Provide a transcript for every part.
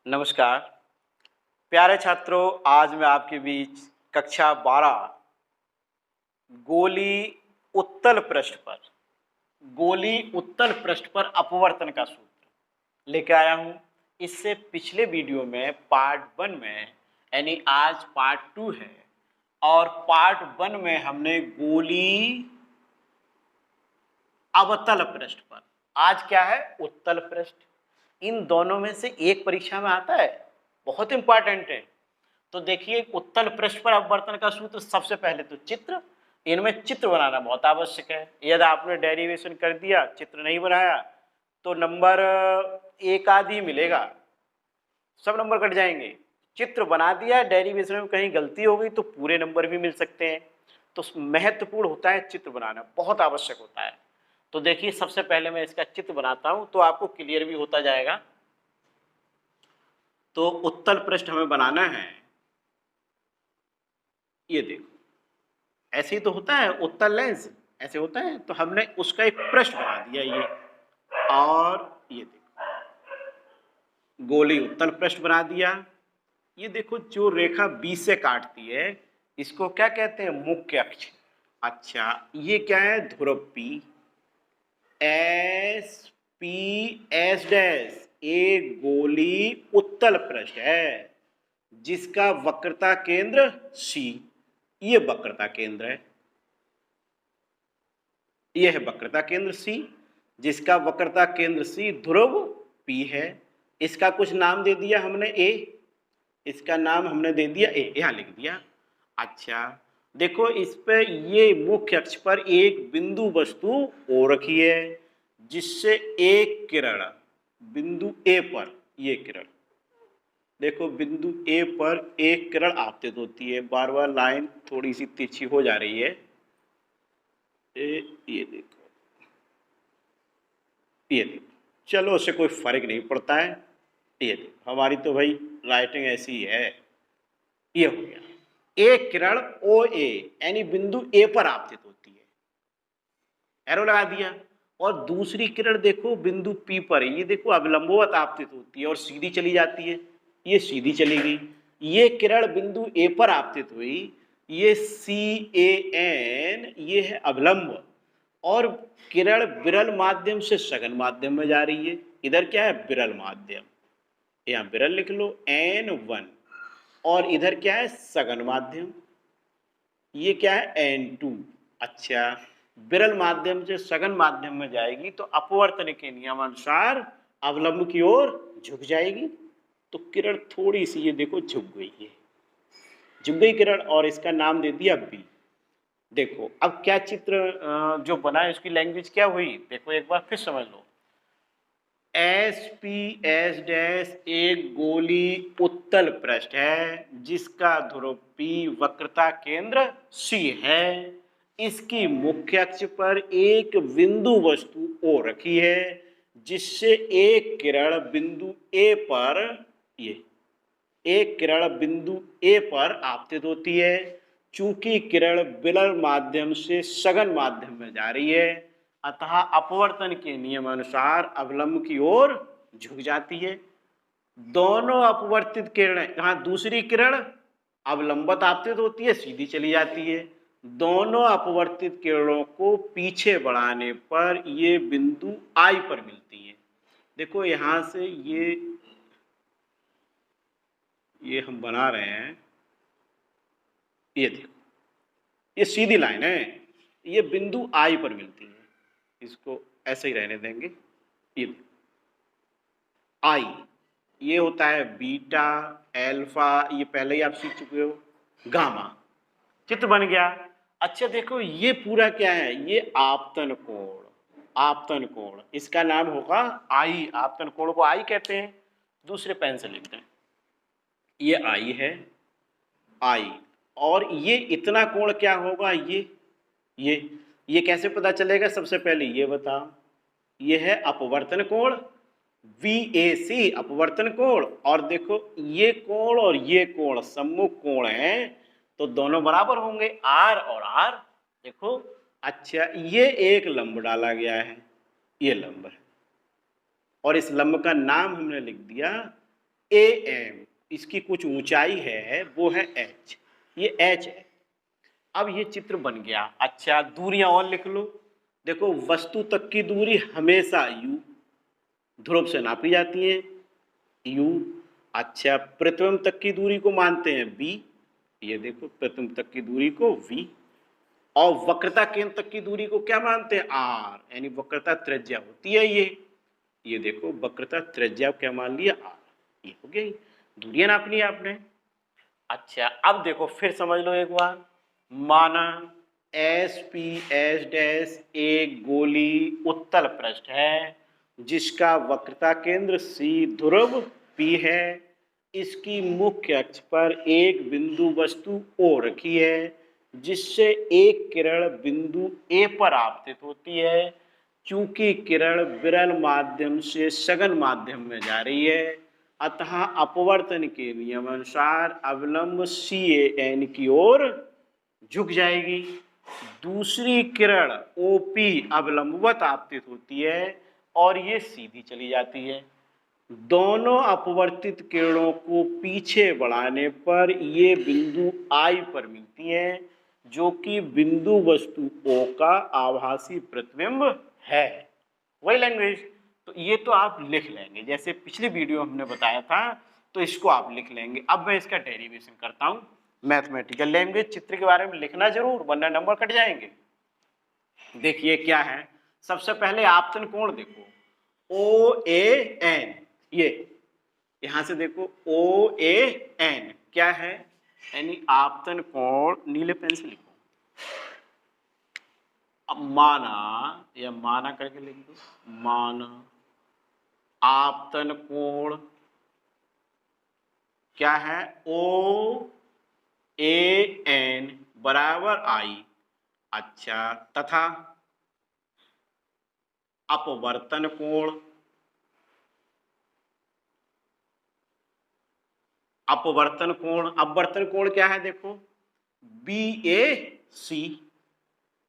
नमस्कार प्यारे छात्रों, आज मैं आपके बीच कक्षा 12 गोली उत्तल पृष्ठ पर अपवर्तन का सूत्र लेकर आया हूं। इससे पिछले वीडियो में पार्ट 1 में यानी आज पार्ट 2 है और पार्ट 1 में हमने गोली अवतल पृष्ठ पर, आज क्या है उत्तल पृष्ठ। इन दोनों में से एक परीक्षा में आता है, बहुत इंपॉर्टेंट है। तो देखिए उत्तल पृष्ठ पर अपवर्तन का सूत्र, सबसे पहले तो चित्र, इनमें चित्र बनाना बहुत आवश्यक है। यदि आपने डेरिवेशन कर दिया, चित्र नहीं बनाया तो नंबर एक आदि मिलेगा, सब नंबर कट जाएंगे। चित्र बना दिया, डेरिवेशन में कहीं गलती हो गई तो पूरे नंबर भी मिल सकते हैं। तो महत्वपूर्ण होता है चित्र बनाना, बहुत आवश्यक होता है। तो देखिए सबसे पहले मैं इसका चित्र बनाता हूं तो आपको क्लियर भी होता जाएगा। तो उत्तल पृष्ठ हमें बनाना है, ये देखो ऐसे ही तो होता है, उत्तल लेंस ऐसे होता है। तो हमने उसका एक पृष्ठ बना दिया ये, और ये देखो गोली उत्तल पृष्ठ बना दिया। ये देखो जो रेखा बीच से काटती है इसको क्या कहते हैं, मुख्य अक्ष। अच्छा ये क्या है, ध्रुव P, S P S dash एक गोली उत्तल पृष्ठ है जिसका वक्रता केंद्र C, ये वक्रता केंद्र है, यह है वक्रता केंद्र C, जिसका वक्रता केंद्र C ध्रुव P है। इसका कुछ नाम दे दिया हमने A, इसका नाम हमने दे दिया A, यहां लिख दिया। अच्छा देखो इस पे ये मुख्य अक्ष पर एक बिंदु वस्तु O रखी है जिससे एक किरण बिंदु A पर, ये किरण देखो बिंदु A पर एक किरण आपतित होती है। बार बार लाइन थोड़ी सी तिरछी हो जा रही है। ये देखो, ये देखो, चलो उससे कोई फर्क नहीं पड़ता है। ये देखो हमारी तो भाई राइटिंग ऐसी ही है। ये हो गया, एक किरण ओ ए यानी बिंदु ए पर आपतित होती है, एरो लगा दिया। और दूसरी किरण देखो बिंदु पी पर, ये देखो अवलंबवत आपतित होती है और सीधी चली जाती है, ये सीधी चली गई। ये किरण बिंदु ए पर आपतित हुई, ये सी ए एन, ये है अवलंब। और किरण विरल माध्यम से सघन माध्यम में जा रही है। इधर क्या है, विरल माध्यम, यहाँ विरल लिख लो N1, और इधर क्या है सघन माध्यम, ये क्या है N2। अच्छा विरल माध्यम से सघन माध्यम में जाएगी तो अपवर्तन के नियमानुसार अवलंब की ओर झुक जाएगी। तो किरण थोड़ी सी ये देखो झुक गई है, झुक गई किरण, और इसका नाम दे दिया B। देखो अब क्या चित्र जो बना है उसकी लैंग्वेज क्या हुई, देखो एक बार फिर समझ लो। एस पी एस डैश एक गोली उत्तल पृष्ठ है जिसका ध्रुव P वक्रता केंद्र C है। इसकी मुख्य अक्ष पर एक बिंदु वस्तु O रखी है जिससे एक किरण बिंदु A पर, ये एक किरण बिंदु A पर आपतित होती है। चूंकि किरण विरल माध्यम से सघन माध्यम में जा रही है अतः अपवर्तन के नियमानुसार अवलंब की ओर झुक जाती है। दोनों अपवर्तित किरणें, यहाँ दूसरी किरण अवलंबत आपतित होती है, सीधी चली जाती है। दोनों अपवर्तित किरणों को पीछे बढ़ाने पर ये बिंदु I पर मिलती है। देखो यहां से ये हम बना रहे हैं, ये देखो ये सीधी लाइन है, ये बिंदु I पर मिलती है। इसको ऐसे ही रहने देंगे। ये I ये होता है बीटा, एल्फा, ये पहले ही आप सीख चुके हो, गामा। चित्र बन गया। अच्छा देखो ये पूरा क्या है, ये आपतन कोण, आपतन कोण, इसका नाम होगा I। आपतन कोण को I कहते हैं। दूसरे पेन से लिखते हैं, ये I है, I, और ये इतना कोण क्या होगा, ये कैसे पता चलेगा, सबसे पहले ये बताओ। ये है अपवर्तन कोण VAC, अपवर्तन कोण, और देखो ये कोण और ये कोण सम्मुख कोण है तो दोनों बराबर होंगे R और R। देखो अच्छा ये एक लंब डाला गया है, ये लंब है, और इस लंब का नाम हमने लिख दिया ए एम, इसकी कुछ ऊंचाई है वो है एच, ये एच है। अब ये चित्र बन गया। अच्छा दूरियां और लिख लो। देखो वस्तु तक की दूरी हमेशा यू ध्रुव से नापी जाती है, यू। अच्छा प्रतिबिंब तक की दूरी को मानते हैं बी, ये देखो प्रतिबिंब तक की दूरी को वी। और वक्रता केंद्र तक की दूरी को क्या मानते हैं आर, यानी वक्रता त्रिज्या होती है ये देखो वक्रता त्रिज्या क्या मान लिया आर, ये हो गया, दूरियां नाप ली आपने। अच्छा अब देखो फिर समझ लो एक बार, माना एस पी एस डैश एक गोली उत्तल पृष्ठ है जिसका वक्रता केंद्र सी ध्रुव पी है, इसकी मुख्य अक्ष पर एक बिंदु वस्तु ओ रखी है जिससे एक किरण बिंदु ए पर आपतित होती है। चूंकि किरण विरल माध्यम से सघन माध्यम में जा रही है अतः अपवर्तन के नियम अनुसार अवलंब सी एन की ओर झुक जाएगी। दूसरी किरण ओपी अवलंबवत आपतित होती है और ये सीधी चली जाती है। दोनों अपवर्तित किरणों को पीछे बढ़ाने पर ये बिंदु आई पर मिलती हैं जो कि बिंदु वस्तु ओ का आभासी प्रतिबिंब है। वही लैंग्वेज, तो ये तो आप लिख लेंगे जैसे पिछली वीडियो हमने बताया था, तो इसको आप लिख लेंगे। अब मैं इसका डेरिवेशन करता हूं। मैथमेटिकल लैंग्वेज चित्र के बारे में लिखना जरूर वरना नंबर कट जाएंगे। देखिए क्या है, सबसे पहले आपतन कोण देखो ओ ए एन, ये यहां से देखो ओ ए एन क्या है, यानी आपतन कोण, नीले पेन से लिखो। अब माना, या माना करके लिख दो, माना आपतन कोण क्या है ओ ए एन बराबर आई। अच्छा तथा अपवर्तन कोण, अपवर्तन कोण, अपवर्तन कोण क्या है देखो बी ए सी,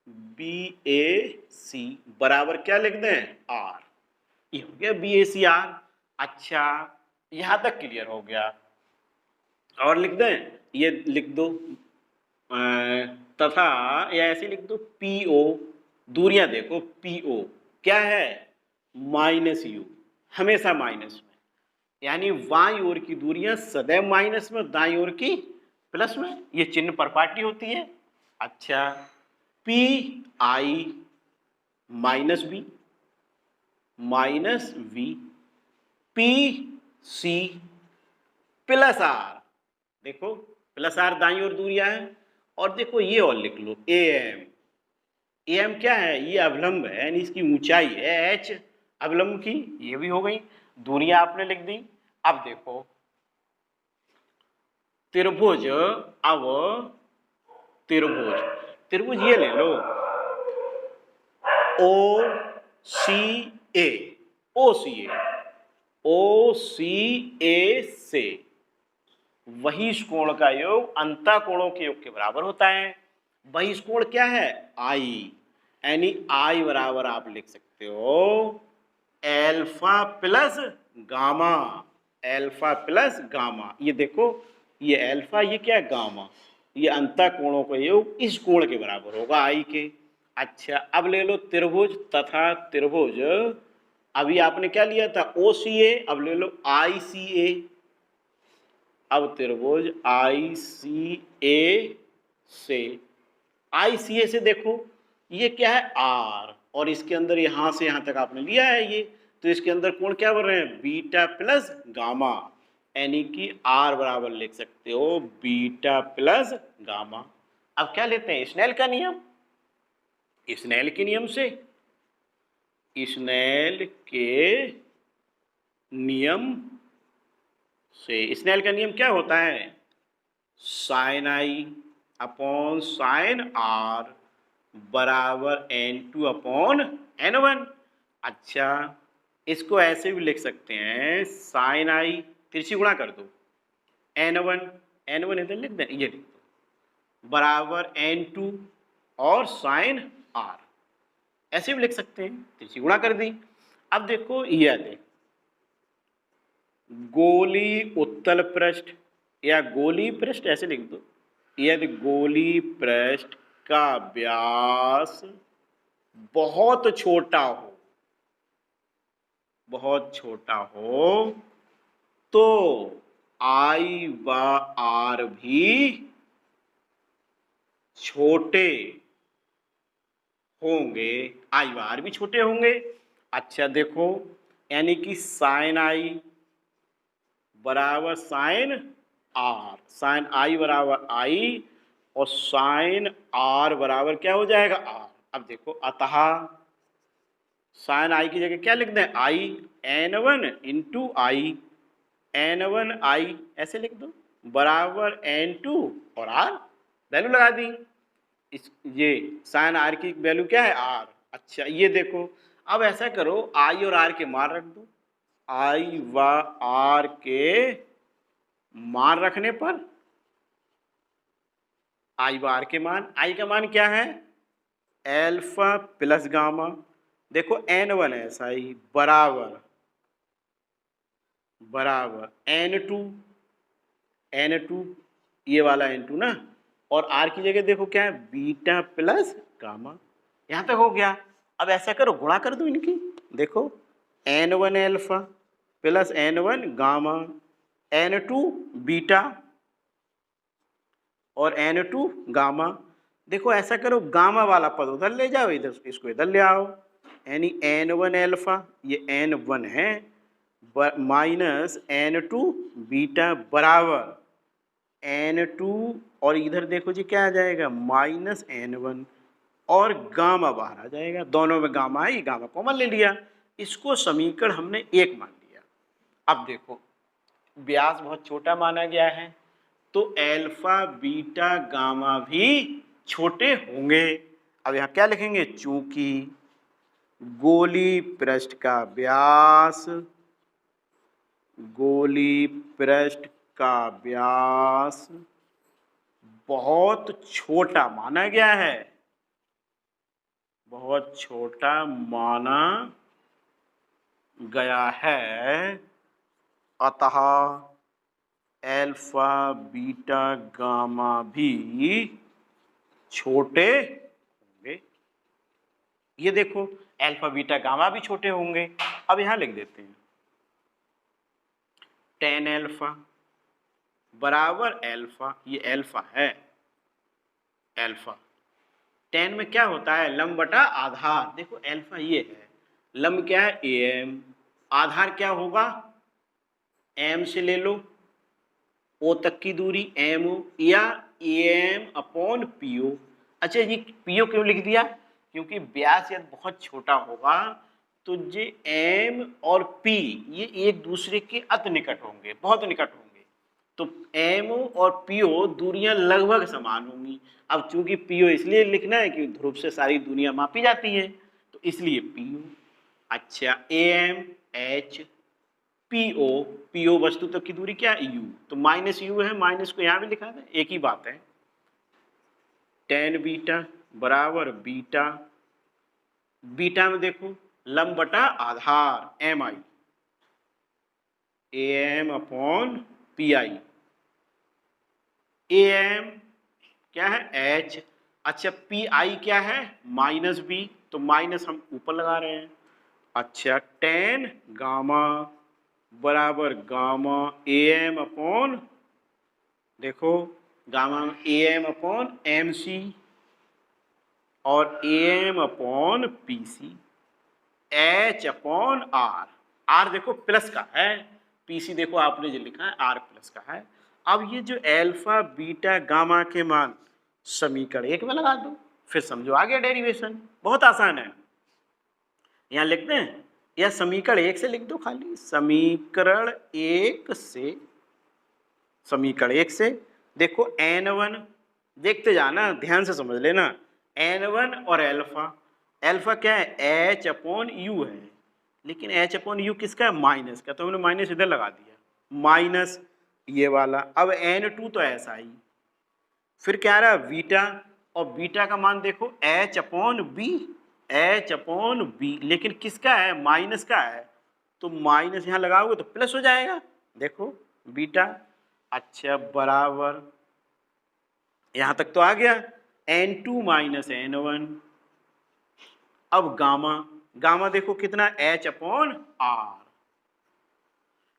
बी ए सी बराबर क्या लिख दें आर, ये हो गया बी ए सी आर। अच्छा यहां तक क्लियर हो गया, और लिख दें, ये लिख दो तथा, या ऐसे लिख दो पी ओ, दूरियां देखो पी ओ क्या है माइनस यू, हमेशा माइनस में, यानी बाईं ओर की दूरियां सदैव माइनस में, दाईं ओर की प्लस में, ये चिन्ह परपाटी होती है। अच्छा P I minus B minus V P C plus R, देखो प्लस आर दाईं ओर दूरियां है। और देखो ये और लिख लो ए एम, ए एम क्या है ये अवलंब है यानी इसकी ऊंचाई है एच अवलंब की, ये भी हो गई, दूरियां आपने लिख दी। अब देखो त्रिभुज, अब त्रिभुज, त्रिभुज ये ले लो ओ सी ए, ओ सी ए, ओ सी ए से वही कोण का योग अंतः कोणों के योग के बराबर होता है। वही कोण क्या है आई, यानी आई बराबर आप लिख सकते हो alpha plus gamma, alpha plus gamma, ये देखो ये एल्फा ये क्या है गामा, ये अंतः कोणों का योग इस कोण के बराबर होगा आई के। अच्छा अब ले लो त्रिभुज तथा त्रिभुज, अभी आपने क्या लिया था ओ सी ए, अब ले लो आई सी ए, अब त्रिभुज आई सी ए से, आई सी ए से देखो ये क्या है आर, और इसके अंदर यहां से यहां तक आपने लिया है ये, तो इसके अंदर कोण क्या बन रहे हैं बीटा प्लस गामा, यानी कि आर बराबर लिख सकते हो बीटा प्लस गामा। अब क्या लेते हैं स्नेल का नियम, स्नेल के नियम से, स्नेल के नियम से, स्नेल का नियम क्या होता है sine I upon sine R बराबर n2 अपॉन n1। अच्छा इसको ऐसे भी लिख सकते हैं साइन आई तिरछी गुणा कर दो n1, n1 इधर लिख दें, ये लिख दो बराबर n2 और साइन आर, ऐसे भी लिख सकते हैं, तिरछी गुणा कर दी। अब देखो ये देख गोली उत्तल पृष्ठ या गोली पृष्ठ ऐसे लिख दो, यदि गोली पृष्ठ का व्यास बहुत छोटा हो, बहुत छोटा हो, तो आई व आर भी छोटे होंगे, आई व आर भी छोटे होंगे। अच्छा देखो, यानी कि साइन आई बराबर साइन आर, साइन आई बराबर आई और साइन आर बराबर क्या हो जाएगा आर। अब देखो, अतः साइन आई की जगह क्या लिख दें, I N one into I, N one I ऐसे लिख दो, बराबर एन टू और आर, वैल्यू लगा दी। इस ये साइन आर की वैल्यू क्या है आर। अच्छा ये देखो, अब ऐसा करो आई और आर के मान रख दो, आई व आर के मान रखने पर आई व आर के मान, आई का मान क्या है एल्फा प्लस गामा, देखो एन वन एस आई बराबर बराबर एन टू ये वाला एन टू ना, और आर की जगह देखो क्या है बीटा प्लस गामा, यहां तक हो गया। अब ऐसा करो गुणा कर दो इनकी, देखो N one alpha plus N one gamma, N two beta और एन टू गामा। देखो ऐसा करो गामा वाला पद उधर ले जाओ, इधर इसको इधर ले आओ, यानी एन वन एल्फा ये एन वन है माइनस एन टू बीटा बराबर एन टू, और इधर देखो जी क्या आ जाएगा माइनस एन वन, और गामा बाहर आ जाएगा, दोनों में गामा आई, गामा कॉमन ले लिया, इसको समीकरण हमने एक मान लिया। अब देखो व्यास बहुत छोटा माना गया है, तो एल्फा बीटा गामा भी छोटे होंगे। अब यहाँ क्या लिखेंगे, चूंकि गोली पृष्ठ का व्यास, गोली पृष्ठ का व्यास बहुत छोटा माना गया है, बहुत छोटा माना गया है, अतः एल्फा बीटा गामा भी छोटे होंगे। ये देखो एल्फा बीटा गामा भी छोटे होंगे। अब यहां लिख देते हैं टेन एल्फा बराबर एल्फा, ये एल्फा है, एल्फा टेन में क्या होता है लंब बटा आधार, देखो एल्फा ये है, लंब क्या है ए एम, आधार क्या होगा एम से ले लो, ओ तक की दूरी एम ओ या A M upon P O. अच्छा ये पी ओ क्यों लिख दिया, क्योंकि व्यास यदि बहुत छोटा होगा तो ये एम और पी ये एक दूसरे के अति निकट होंगे, बहुत निकट होंगे, तो एम और पी ओ दूरियां लगभग समान होंगी। अब चूंकि पी ओ इसलिए लिखना है कि ध्रुव से सारी दूरियां मापी जाती है, तो इसलिए पी ओ। अच्छा A M H PO, PO वस्तु तक की दूरी क्या है यू, तो माइनस यू है, माइनस को यहां भी लिखा था, एक ही बात है। टेन बीटा बराबर बीटा, बीटा में देखो लंब बटा आधार M I, A M upon P I, A M क्या है एच, अच्छा पी आई क्या है माइनस बी, तो माइनस हम ऊपर लगा रहे हैं। अच्छा टेन गामा बराबर गामा ए एम अपॉन, देखो gamma A M upon M C और A M upon P C, H upon R, R देखो प्लस का है, पी सी देखो आपने जो लिखा है आर प्लस का है। अब ये जो एल्फा बीटा गामा के मान समीकरण एक में लगा दो, फिर समझो आ गया डेरिवेशन, बहुत आसान है। यहां लिखते हैं या समीकरण एक से लिख दो, खाली समीकरण एक से, समीकरण एक से देखो एन वन, देखते जाना ध्यान से समझ लेना, एन वन और एल्फा, एल्फा क्या है एच अपॉन यू है, लेकिन एच अपॉन यू किसका है माइनस का, तो हमने माइनस इधर लगा दिया, माइनस ये वाला। अब एन टू तो ऐसा ही, फिर क्या रहा बीटा, और बीटा का मान देखो H upon B, H upon B, लेकिन किसका है माइनस का है, तो माइनस यहाँ लगाओगे तो प्लस हो जाएगा, देखो बीटा, अच्छा बराबर, यहां तक तो आ गया, N2 माइनस N1। अब गामा, गामा देखो कितना H/R।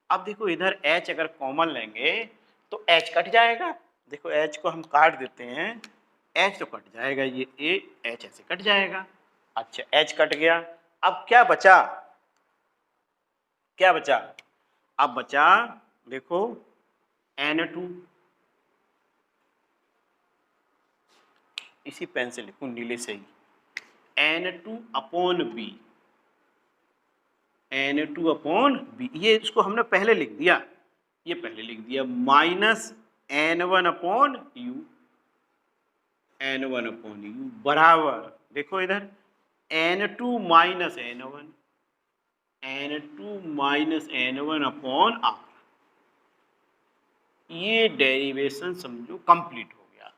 अब देखो इधर H अगर कॉमन लेंगे तो H कट जाएगा, देखो H को हम काट देते हैं, H तो कट जाएगा, ये H ऐसे कट जाएगा। अच्छा H कट गया, अब क्या बचा, क्या बचा, अब बचा देखो N2, इसी पेन से लिखूं नीले से ही, N2/B, N2/B, ये इसको हमने पहले लिख दिया, ये पहले लिख दिया, माइनस N1/U, N1/U बराबर, देखो इधर N2 minus N1, N2 minus N1/R। ये डेरिवेशन समझो कंप्लीट हो गया।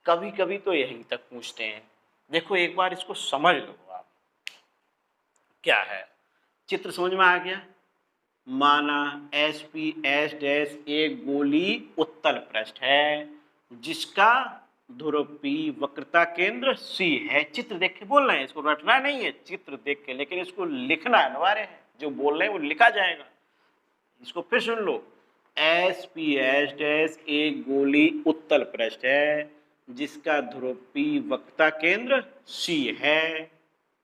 कभी कभी तो यहीं तक पूछते हैं, देखो एक बार इसको समझ लो आप क्या है, चित्र समझ में आ गया। माना SP S' एक गोली उत्तल पृष्ठ है जिसका ध्रुव P वक्रता केंद्र C है। चित्र देख के बोलना है, इसको रटना नहीं है, चित्र देख के, लेकिन इसको लिखना अनिवार्य है, जो बोल रहे हैं वो लिखा जाएगा। इसको फिर सुन लो, SP S' एक गोली उत्तल पृष्ठ है जिसका ध्रुव P वक्रता केंद्र C है।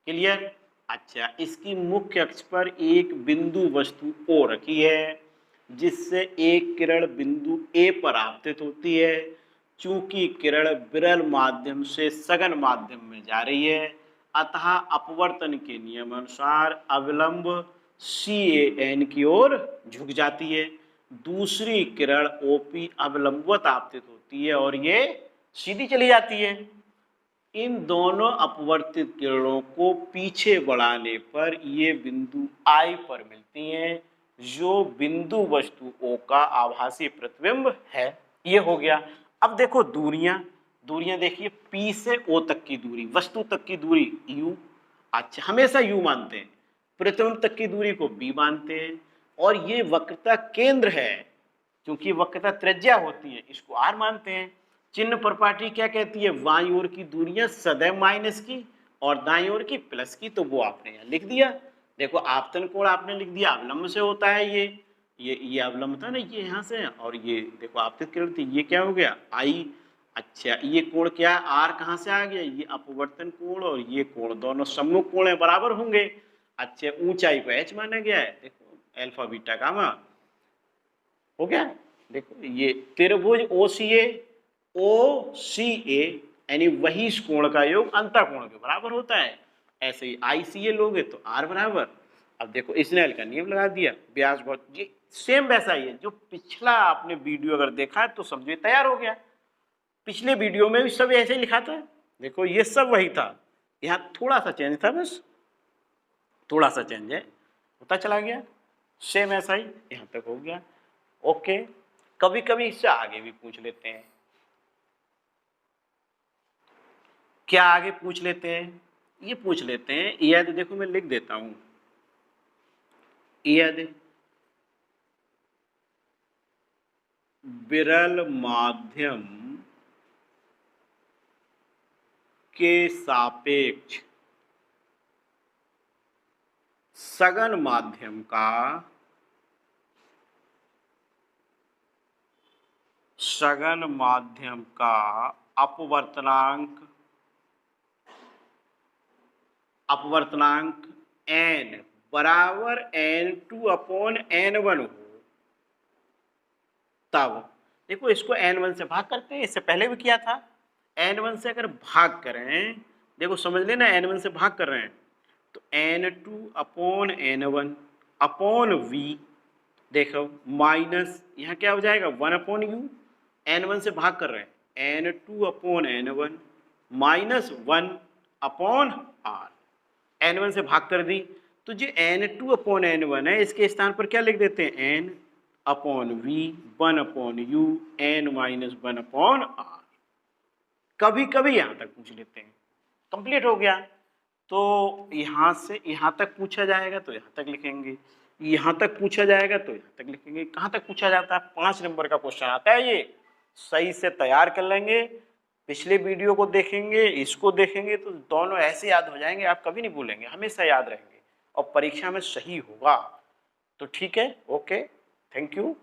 क्लियर। अच्छा, इसकी मुख्य अक्ष पर एक बिंदु वस्तु O रखी है जिससे एक किरण बिंदु A पर आपतित होती है। चूंकि किरण विरल माध्यम से सघन माध्यम में जा रही है, अतः अपवर्तन के नियम अनुसार अविलंब CAN की ओर झुक जाती है। दूसरी किरण OP अविलंबवत आपतित होती है और ये सीधी चली जाती है। इन दोनों अपवर्तित किरणों को पीछे बढ़ाने पर ये बिंदु I पर मिलती हैं, जो बिंदु वस्तु O का आभासी प्रतिबिंब है। ये हो गया। अब देखो दूरियां, दूरियां देखिए, P से O तक की दूरी, वस्तु तक की दूरी U, अच्छा हमेशा U मानते हैं, प्रतिबिंब तक की दूरी को B मानते हैं, और ये वक्रता केंद्र है, क्योंकि वक्रता त्रिज्या होती है, इसको R मानते हैं। चिन्ह प्रॉपर्टी क्या कहती है, बाईं ओर की दूरियां सदैव माइनस की और दाईं ओर की प्लस की, तो वो आपने यहाँ लिख दिया। देखो आपतन कोण आपने लिख दिया, अवलंब से होता है, ये अवलंब था ना, ये यहाँ से, और ये देखो आपतित किरण थी, ये क्या हो गया आई। अच्छा ये कोण क्या, आर कहाँ से आ गया, ये अपवर्तन कोण और ये कोण दोनों सम्मुख कोण है, बराबर होंगे। अच्छा ऊंचाई को एच माना गया है, देखो अल्फा बीटा गामा हो गया। देखो ये त्रिभुज OCA यानी वही कोण का योग अंतर कोण के बराबर होता है। ऐसे ही ICA लोगे तो R बराबर, अब देखो स्नेल का नियम लगा दिया, व्यास बहुत, ये सेम वैसा ही है जो पिछला आपने वीडियो अगर देखा है तो समझिए तैयार हो गया। पिछले वीडियो में भी सब ऐसे ही लिखा था, देखो ये सब वही था, यहाँ थोड़ा सा चेंज था, बस थोड़ा सा चेंज है, होता चला गया, सेम ऐसा ही यहाँ तक हो गया। ओके, कभी कभी इससे आगे भी पूछ लेते हैं। क्या आगे पूछ लेते हैं, ये पूछ लेते हैं, यदि देखो मैं लिख देता हूं, यदि विरल माध्यम के सापेक्ष सघन माध्यम का अपवर्तनांक n बराबर N2/N1 हो, तब देखो इसको N1 से भाग करते हैं, इससे पहले भी किया था। N1 से अगर भाग करें, देखो समझ लेना N1 से भाग कर रहे हैं तो N2/N1 अपॉन V, देखो माइनस यहाँ क्या हो जाएगा 1/U, N1 से भाग कर रहे हैं N2/N1 माइनस 1/R, N1 से भाग कर दी तो जो N2/N1 है इसके स्थान पर क्या लिख देते हैं N/V 1/U N-1/R। कभी कभी यहां तक पूछ लेते हैं, कंप्लीट हो गया तो यहां से यहां तक पूछा जाएगा तो यहां तक लिखेंगे, यहाँ तक पूछा जाएगा तो यहाँ तक लिखेंगे। कहाँ तक पूछा जाता है? 5 नंबर का क्वेश्चन आता है, ये सही से तैयार कर लेंगे, पिछले वीडियो को देखेंगे, इसको देखेंगे, तो दोनों ऐसे याद हो जाएंगे, आप कभी नहीं भूलेंगे, हमेशा याद रहेंगे और परीक्षा में सही होगा। तो ठीक है, ओके, थैंक यू।